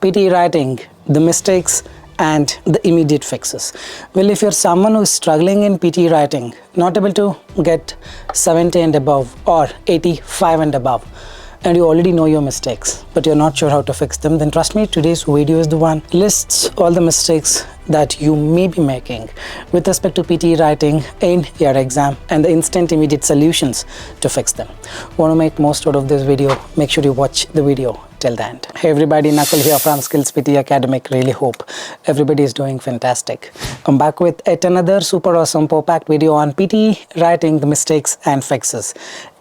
PTE writing, the mistakes and the immediate fixes. Well, if you're someone who is struggling in PTE writing, not able to get 70 and above or 85 and above, and you already know your mistakes but you're not sure how to fix them, then trust me, today's video is the one. Lists all the mistakes that you may be making with respect to PTE writing in your exam and the instant immediate solutions to fix them. Want to make most out of this video? Make sure you watch the video till the end. Hey everybody, Nakul here from SKILLS PTE Academic. Really hope everybody is doing fantastic. I'm back with yet another super awesome packed video on PTE writing, the mistakes and fixes.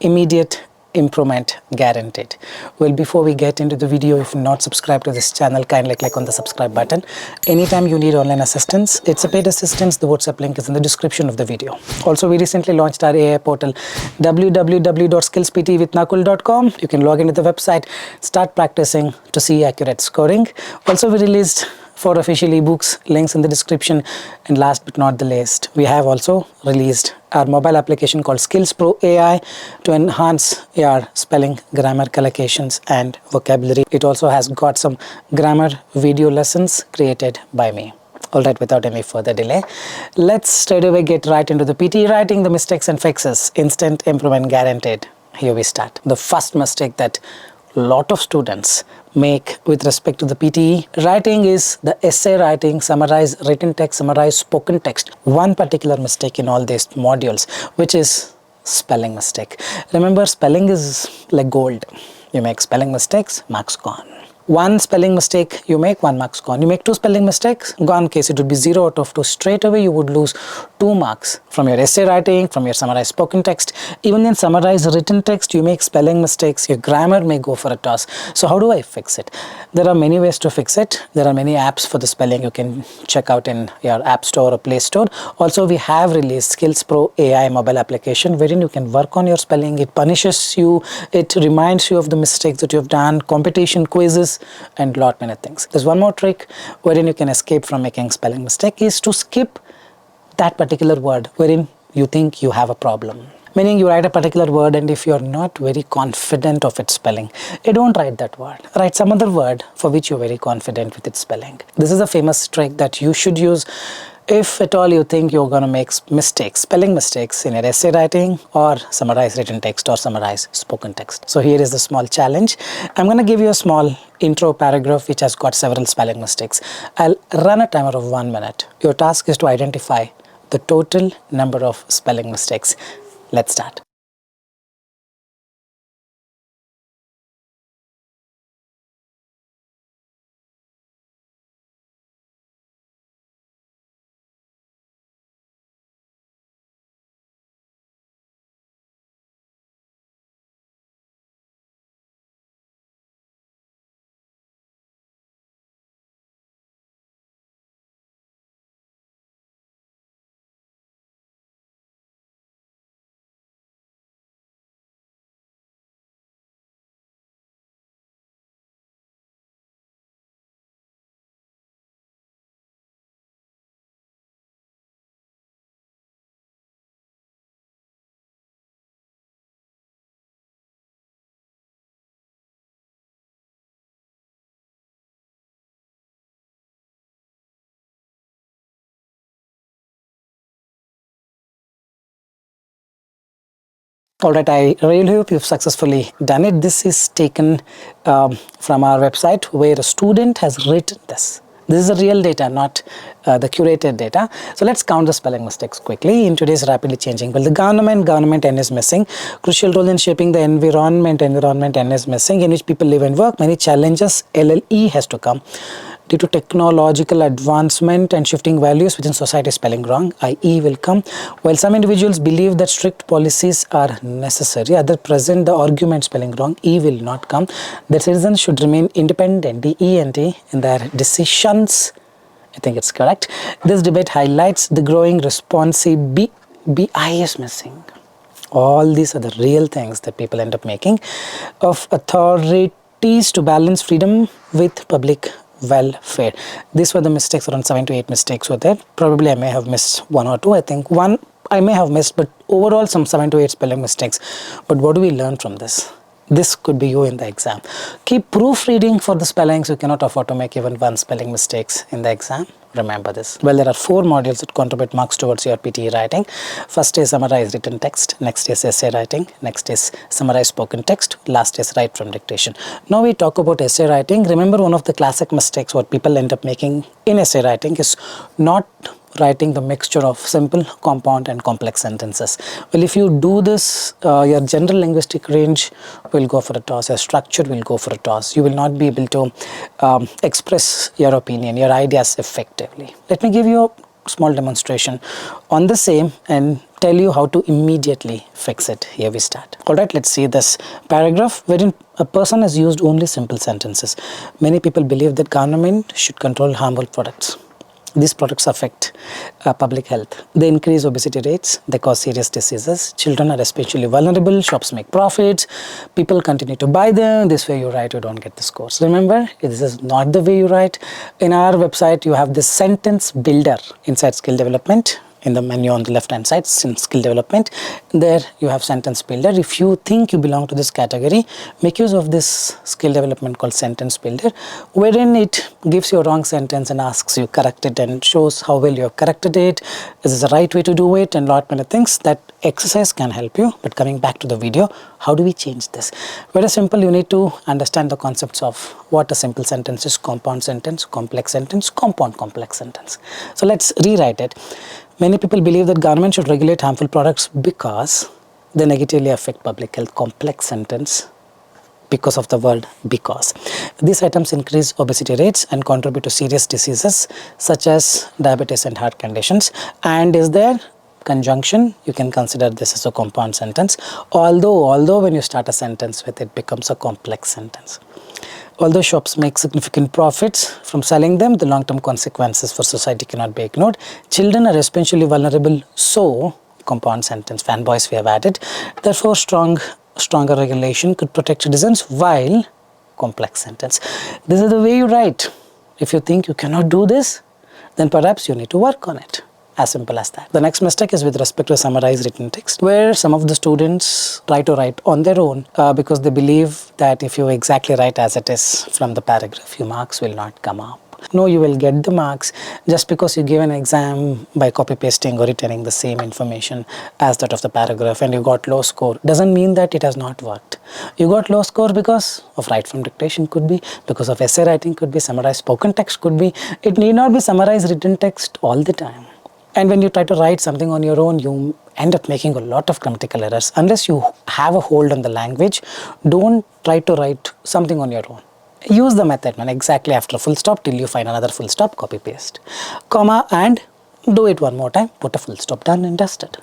Immediate improvement guaranteed. Well, before we get into the video, if you're not subscribed to this channel, kindly click on the subscribe button. Anytime you need online assistance, it's a paid assistance. The WhatsApp link is in the description of the video. Also, we recently launched our AI portal www.skillsptewithnakul.com. You can log into the website, start practicing to see accurate scoring. Also, we released 4 official e-books, links in the description. And last but not the least, we have also released our mobile application called SKILLS AI to enhance your spelling, grammar, collocations and vocabulary. It also has got some grammar video lessons created by me. Alright, without any further delay, let's straight away get right into the PTE writing, the mistakes and fixes. Instant improvement guaranteed. Here we start. The first mistake that lot of students make with respect to the PTE writing is the essay writing, summarize written text, summarize spoken text. One particular mistake in all these modules, which is spelling mistake. Remember, spelling is like gold. You make spelling mistakes, marks gone. One spelling mistake you make, 1 marks gone. You make 2 spelling mistakes, gone case, it would be 0 out of 2. Straight away you would lose 2 marks from your essay writing, from your summarized spoken text. Even in summarized written text, you make spelling mistakes, your grammar may go for a toss. So how do I fix it? There are many ways to fix it. There are many apps for the spelling you can check out in your App Store or Play Store. Also, we have released SKILLS AI mobile application wherein you can work on your spelling. It punishes you, it reminds you of the mistakes that you have done, competition quizzes and lot many things. There's one more trick wherein you can escape from making spelling mistake, is to skip that particular word wherein you think you have a problem. Meaning you write a particular word and if you're not very confident of its spelling, you don't write that word. Write some other word for which you're very confident with its spelling. This is a famous trick that you should use if at all you think you're going to make mistakes, spelling mistakes in your essay writing or summarize written text or summarize spoken text. So here is the small challenge. I'm going to give you a small intro paragraph which has got several spelling mistakes. I'll run a timer of 1 minute. Your task is to identify the total number of spelling mistakes. Let's start. Alright, I really hope you've successfully done it. This is taken from our website where a student has written this. This is the real data, not the curated data. So let's count the spelling mistakes quickly in today's rapidly changing world. The government N is missing. Crucial role in shaping the environment N is missing. In which people live and work. Many challenges, LLE has to come. Due to technological advancement and shifting values within society, spelling wrong, IE will come. While some individuals believe that strict policies are necessary, others present the argument spelling wrong, E will not come. The citizens should remain independent, DENT, in their decisions. I think it's correct. This debate highlights the growing responsibility. BI is missing. All these are the real things that people end up making of authorities to balance freedom with public welfare. These were the mistakes, around 7 to 8 mistakes were there. Probably I may have missed 1 or 2. I think 1 I may have missed, but overall some 7 to 8 spelling mistakes. But what do we learn from this? This could be you in the exam. Keep proofreading for the spellings. You cannot afford to make even one spelling mistakes in the exam. Remember this. Well, there are 4 modules that contribute marks towards your PTE writing. First is summarize written text. Next is essay writing. Next is summarize spoken text. Last is write from dictation. Now we talk about essay writing. Remember, one of the classic mistakes what people end up making in essay writing is not writing the mixture of simple, compound and complex sentences. Well, if you do this, your general linguistic range will go for a toss, your structure will go for a toss. You will not be able to express your opinion, your ideas effectively. Let me give you a small demonstration on the same and tell you how to immediately fix it. Here we start. Alright, let's see this paragraph wherein a person has used only simple sentences. Many people believe that government should control harmful products. These products affect public health. They increase obesity rates. They cause serious diseases. Children are especially vulnerable. Shops make profits. People continue to buy them. This way you write, you don't get the scores. Remember, this is not the way you write. In our website, you have this sentence builder inside skill development. In the menu on the left hand side, skill development, there you have sentence builder. If you think you belong to this category, make use of this skill development called sentence builder, wherein it gives you a wrong sentence and asks you correct it and shows how well you have corrected it. This is the right way to do it and lot many things. That exercise can help you. But coming back to the video, how do we change this? Very simple. You need to understand the concepts of what a simple sentence is, compound sentence, complex sentence, compound complex sentence. So let's rewrite it. Many people believe that government should regulate harmful products because they negatively affect public health. Complex sentence because of the word because. These items increase obesity rates and contribute to serious diseases such as diabetes and heart conditions. And is there conjunction? You can consider this as a compound sentence. Although when you start a sentence with it becomes a complex sentence. Although shops make significant profits from selling them, the long-term consequences for society cannot be ignored. Children are especially vulnerable, so compound sentence, fanboys we have added. Therefore, stronger regulation could protect citizens, while complex sentence. This is the way you write. If you think you cannot do this, then perhaps you need to work on it. As simple as that. The next mistake is with respect to summarize written text, where some of the students try to write on their own because they believe that if you exactly write as it is from the paragraph, your marks will not come up. No, you will get the marks just because you give an exam by copy pasting or retaining the same information as that of the paragraph and you got low score. Doesn't mean that it has not worked. You got low score because of write from dictation, could be because of essay writing, could be summarized spoken text, could be. It need not be summarized written text all the time. And when you try to write something on your own, you end up making a lot of grammatical errors. Unless you have a hold on the language, don't try to write something on your own. Use the method, man, exactly after a full stop till you find another full stop, copy paste, comma, and do it one more time, put a full stop, done and dusted.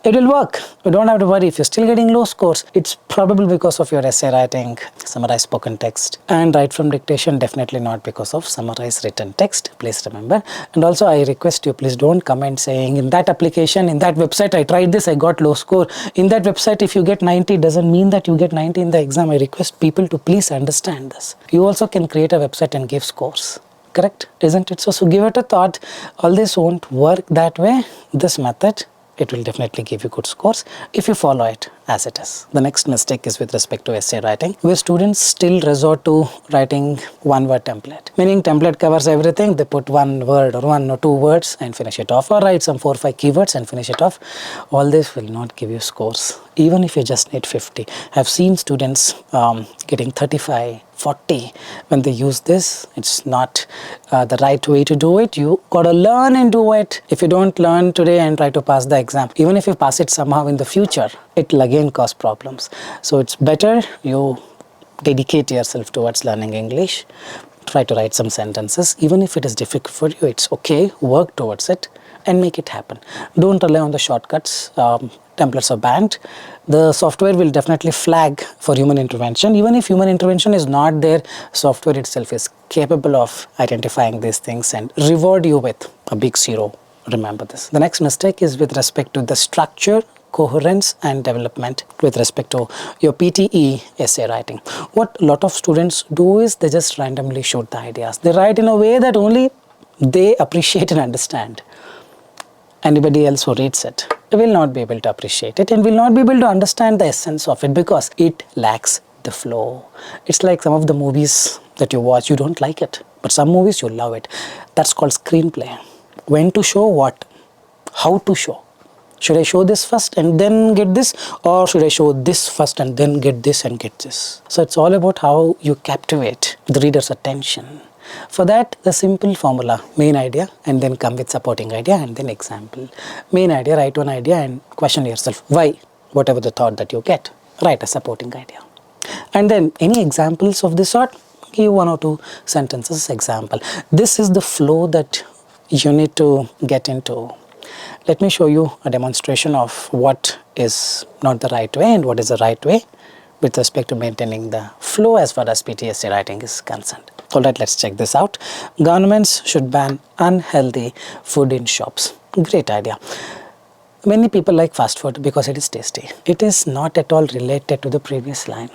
It will work. You don't have to worry. If you're still getting low scores, it's probably because of your essay writing, summarized spoken text, and write from dictation, definitely not because of summarized written text. Please remember. And also I request you, please don't comment saying in that application, in that website, I tried this, I got low score. In that website, if you get 90, doesn't mean that you get 90 in the exam. I request people to please understand this. You also can create a website and give scores. Correct? Isn't it? So give it a thought. All this won't work that way. This method, it will definitely give you good scores if you follow it as it is. The next mistake is with respect to essay writing, where students still resort to writing one word template. Meaning template covers everything. They put one word or one or two words and finish it off, or write some 4 or 5 keywords and finish it off. All this will not give you scores, even if you just need 50. I've seen students getting 35, 40 when they use this. It's not the right way to do it. You gotta learn and do it. If you don't learn today and try to pass the exam, even if you pass it somehow in the future, it will again cause problems. So it's better you dedicate yourself towards learning English. Try to write some sentences. Even if it is difficult for you, it's okay. Work towards it and make it happen. Don't rely on the shortcuts. Templates are banned. The software will definitely flag for human intervention. Even if human intervention is not there, software itself is capable of identifying these things and reward you with a big 0. Remember this. The next mistake is with respect to the structure, coherence and development with respect to your PTE essay writing. What a lot of students do is they just randomly shoot the ideas. They write in a way that only they appreciate and understand. Anybody else who reads it will not be able to appreciate it and will not be able to understand the essence of it because it lacks the flow. It's like some of the movies that you watch, you don't like it, but some movies you love it. That's called screenplay. When to show what, how to show. Should I show this first and then get this, or should I show this first and then get this and get this? So it's all about how you captivate the reader's attention. For that, the simple formula, main idea and then come with supporting idea and then example. Main idea, write one idea and question yourself why, whatever the thought that you get, write a supporting idea. And then any examples of this sort, give 1 or 2 sentences example. This is the flow that you need to get into. Let me show you a demonstration of what is not the right way and what is the right way with respect to maintaining the flow as far as PTE essay writing is concerned. Alright, let's check this out. Governments should ban unhealthy food in shops. Great idea. Many people like fast food because it is tasty. It is not at all related to the previous line.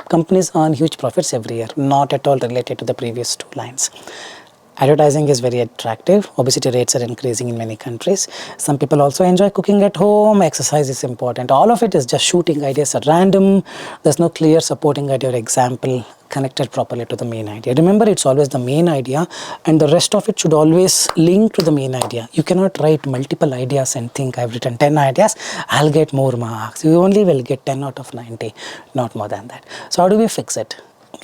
Companies earn huge profits every year, not at all related to the previous 2 lines. Advertising is very attractive. Obesity rates are increasing in many countries. Some people also enjoy cooking at home. Exercise is important. All of it is just shooting ideas at random. There's no clear supporting idea or example connected properly to the main idea. Remember, it's always the main idea and the rest of it should always link to the main idea. You cannot write multiple ideas and think I've written 10 ideas, I'll get more marks. You only will get 10 out of 90, not more than that. So how do we fix it?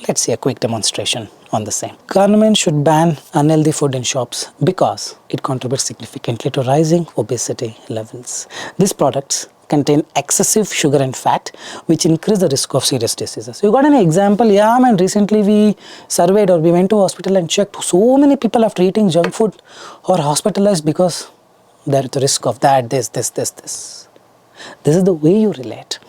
Let's see a quick demonstration on the same. Government should ban unhealthy food in shops because it contributes significantly to rising obesity levels. These products contain excessive sugar and fat, which increase the risk of serious diseases. You got any example? Yeah, man, recently we surveyed or we went to hospital and checked. So many people after eating junk food are hospitalized because there is the risk of that, this. This is the way you relate.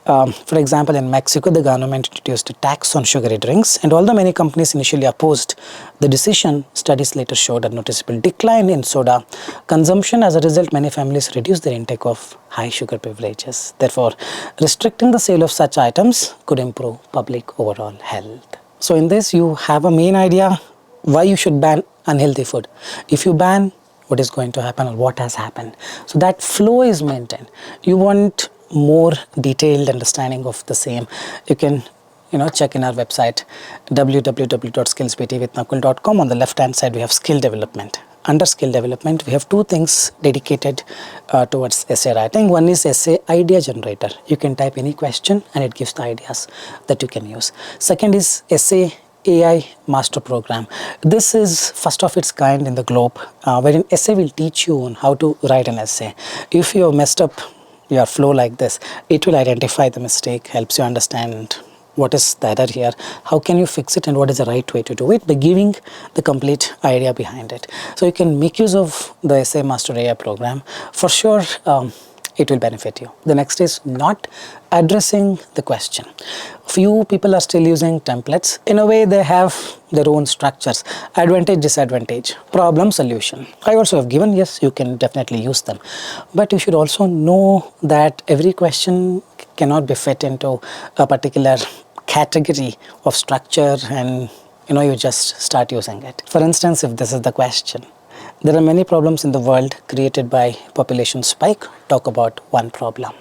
For example, in Mexico, the government introduced a tax on sugary drinks, and although many companies initially opposed the decision, studies later showed a noticeable decline in soda consumption. As a result, many families reduced their intake of high sugar beverages. Therefore, restricting the sale of such items could improve public overall health. So in this, you have a main idea why you should ban unhealthy food. If you ban, what is going to happen or what has happened. So that flow is maintained. You want more detailed understanding of the same, you can check in our website www.skillsptewithnakul.com. On the left hand side we have skill development. Under skill development we have 2 things dedicated towards essay writing. One is essay idea generator. You can type any question and it gives the ideas that you can use. Second is essay AI master program. This is first of its kind in the globe, wherein essay will teach you on how to write an essay. If you have messed up your flow like this, it will identify the mistake, helps you understand what is the error here, how can you fix it and what is the right way to do it by giving the complete idea behind it. So you can make use of the essay master AI program. For sure it will benefit you. The next is not addressing the question. Few people are still using templates. In a way they have their own structures. Advantage, disadvantage, problem, solution. I also have given, yes, you can definitely use them. But you should also know that every question cannot be fit into a particular category of structure and you just start using it. For instance, if this is the question, there are many problems in the world created by population spike. Talk about one problem.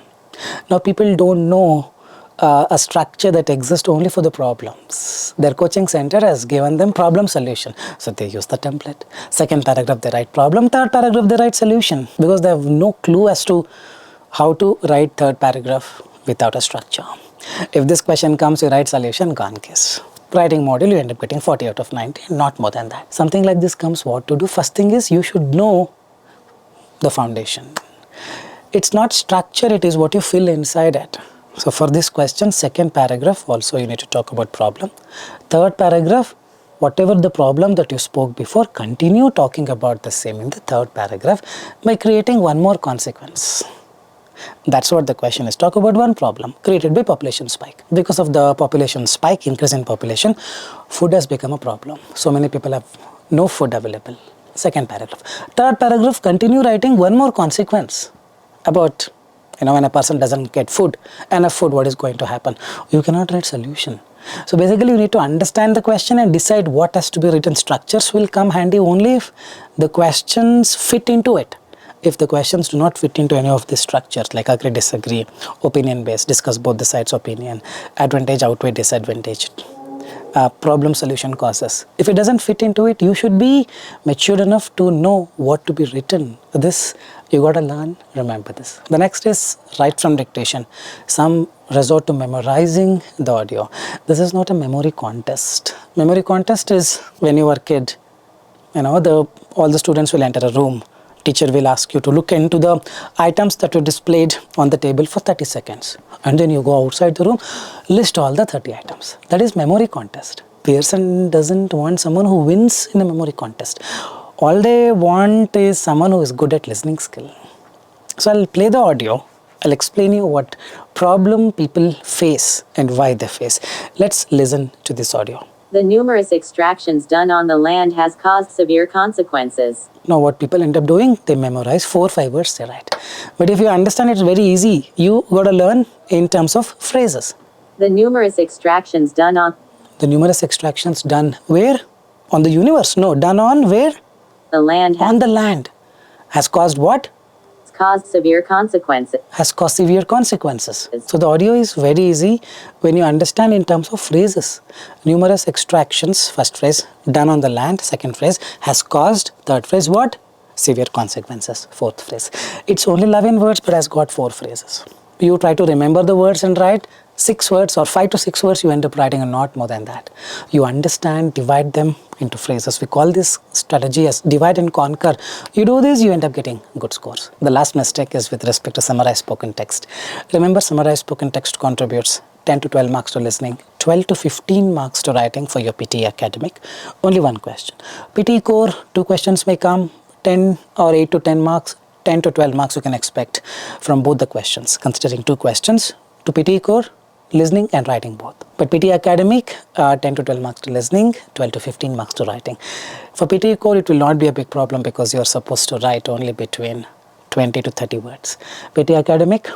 Now people don't know a structure that exists only for the problems. Their coaching center has given them problem solution. So they use the template. Second paragraph they write problem, third paragraph they write solution, because they have no clue as to how to write third paragraph without a structure. If this question comes, you write solution, gone case. Writing module, you end up getting 40 out of 90, not more than that. Something like this comes, what to do? First thing is you should know the foundation. It's not structure, it is what you fill inside it. So for this question, second paragraph also you need to talk about problem. Third paragraph, whatever the problem that you spoke before, continue talking about the same in the third paragraph by creating one more consequence. That's what the question is. Talk about one problem created by population spike. Because of the population spike, increase in population, food has become a problem. So many people have no food available. Second paragraph. Third paragraph, continue writing one more consequence about when a person doesn't get food, enough food, what is going to happen? You cannot write solution. So basically you need to understand the question and decide what has to be written. Structures will come handy only if the questions fit into it. If the questions do not fit into any of these structures like agree, disagree, opinion based, discuss both the sides' opinion, advantage outweigh disadvantage, problem solution causes. If it doesn't fit into it, you should be mature enough to know what to be written. This you gotta learn, remember this. The next is write from dictation. Some resort to memorizing the audio. This is not a memory contest. Memory contest is when you were a kid, all the students will enter a room. Teacher will ask you to look into the items that were displayed on the table for 30 seconds. And then you go outside the room, list all the 30 items. That is memory contest. Pearson doesn't want someone who wins in a memory contest. All they want is someone who is good at listening skill. So I'll play the audio. I'll explain you what problem people face and why they face. Let's listen to this audio. The numerous extractions done on the land has caused severe consequences. Now what people end up doing, they memorize 4 or 5 words they write. But if you understand, it's very easy. You got to learn in terms of phrases. The numerous extractions done on... The numerous extractions done where? On the universe? No, done on where? The land. On the land. Has caused what? Caused severe consequences. Has caused severe consequences. So the audio is very easy when you understand in terms of phrases. Numerous extractions, first phrase, done on the land, second phrase, has caused, third phrase, what? Severe consequences, fourth phrase. It's only 11 words but has got 4 phrases. You try to remember the words and write 6 words or 5 to 6 words, you end up writing a not more than that. You understand, divide them into phrases. We call this strategy as divide and conquer. You do this, you end up getting good scores. The last mistake is with respect to summarized spoken text. Remember, summarized spoken text contributes 10 to 12 marks to listening, 12 to 15 marks to writing for your PTE academic. Only one question. PTE core, 2 questions may come, 10 or 8 to 10 marks, 10 to 12 marks you can expect from both the questions, considering 2 questions to PTE core, listening and writing both. But PTE academic, 10 to 12 marks to listening, 12 to 15 marks to writing. For PTE core, it will not be a big problem because you are supposed to write only between 20 to 30 words. PTE academic,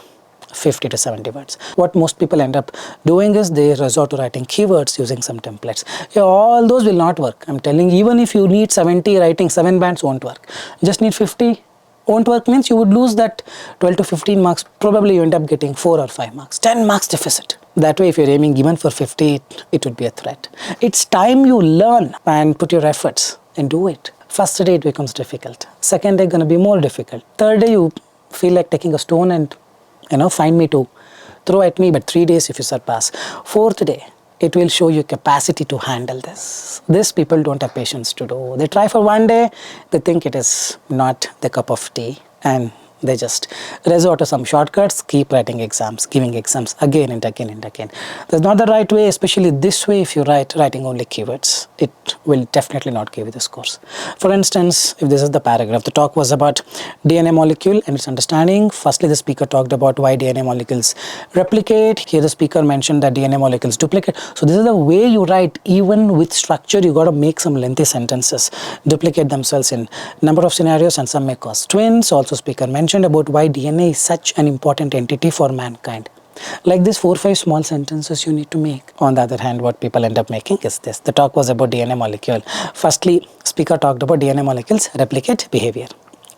50 to 70 words. What most people end up doing is they resort to writing keywords using some templates. Yeah, all those will not work. I'm telling you, even if you need 70, writing 7 bands won't work. You just need 50. Won't work means you would lose that 12 to 15 marks. Probably you end up getting 4 or 5 marks. 10 marks deficit. That way, if you're aiming even for 50, it would be a threat. It's time you learn and put your efforts and do it. First day it becomes difficult. Second day gonna be more difficult. Third day you feel like taking a stone and find me to throw at me, but 3 days if you surpass. Fourth day, it will show you capacity to handle this. This people don't have patience to do. They try for 1 day, they think it is not the cup of tea, and they just resort to some shortcuts, keep writing exams, giving exams again and again and again. That's not the right way, especially this way. If you writing only keywords, it will definitely not give you the scores. For instance, if this is the paragraph, the talk was about DNA molecule and its understanding. Firstly, the speaker talked about why DNA molecules replicate. Here the speaker mentioned that DNA molecules duplicate. So this is the way you write. Even with structure, you got to make some lengthy sentences, duplicate themselves in number of scenarios, and some may cause twins. Also, speaker mentioned about why DNA is such an important entity for mankind. Like this 4 or 5 small sentences you need to make. On the other hand, what people end up making is this. The talk was about DNA molecule. Firstly, speaker talked about DNA molecules replicate behavior.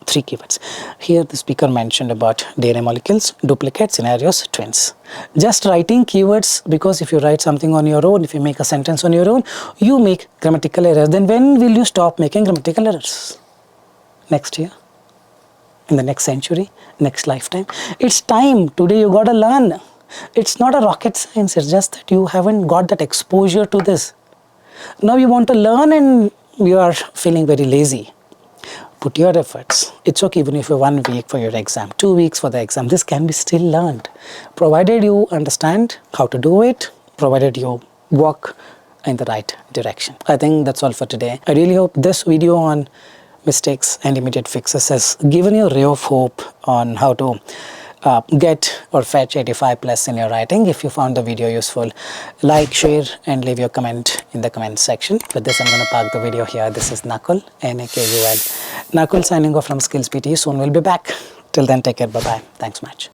3 keywords. Here the speaker mentioned about DNA molecules, duplicate, scenarios, twins. Just writing keywords, because if you write something on your own, if you make a sentence on your own, you make grammatical errors. Then when will you stop making grammatical errors? Next year? In the next century, next lifetime? It's time. Today you gotta learn. It's not a rocket science, it's just that you haven't got that exposure to this. Now you want to learn and you are feeling very lazy. Put your efforts. It's okay even if you're 1 week for your exam, 2 weeks for the exam. This can be still learned, provided you understand how to do it, provided you walk in the right direction. I think that's all for today. I really hope this video on mistakes and immediate fixes has given you a ray of hope on how to get or fetch 85 plus in your writing. If you found the video useful, like, share and leave your comment in the comment section. With this, I'm going to park the video here. This is Nakul, Nakul. Nakul signing off from Skills PTE. Soon we'll be back. Till then, take care. Bye-bye. Thanks much.